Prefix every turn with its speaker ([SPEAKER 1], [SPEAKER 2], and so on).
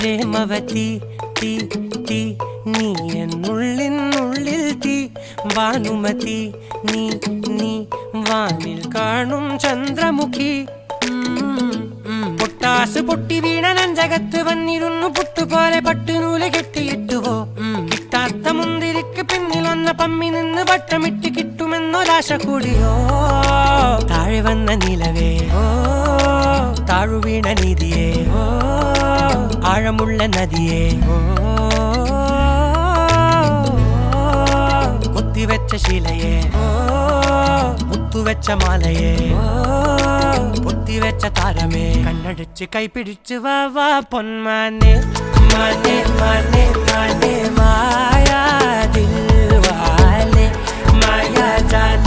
[SPEAKER 1] പ്രേമവതി തീ തീ നീ എന്നുള്ളിൽ തീ ഭാനുമതി നീ നീ വാനിൽ കാണും ചന്ദ്രമുഖി പൊട്ടാസ് പൊട്ടി വീണ നെഞ്ചകത്ത് വന്നിരുന്നു പുട്ടുപോലെ പട്ടുനൂല് കെട്ടിയിട്ടുവോ കിട്ടാത്ത മുന്തിരിക്ക് പിന്നിൽ വന്ന പമ്മി നിന്ന് വട്ടമിട്ട് കിട്ടുമെന്നൊരാശ കൂടിയോ താഴെ വന്ന നിലവേ താഴു വീണ നിധിയേ ആഴമുള്ള നദിയേ കൊത്തിവെച്ച ശിലയേ മുത്തുവെച്ച മാലയേ പൊത്തിവെച്ച താരമേ കണ്ണടിച്ച് കൈപിടിച്ച് വാ വാ പൊന്മാനെ മാനെ മാനെ മാനെ മായാ ദിൽവാലെ മായാ ജാല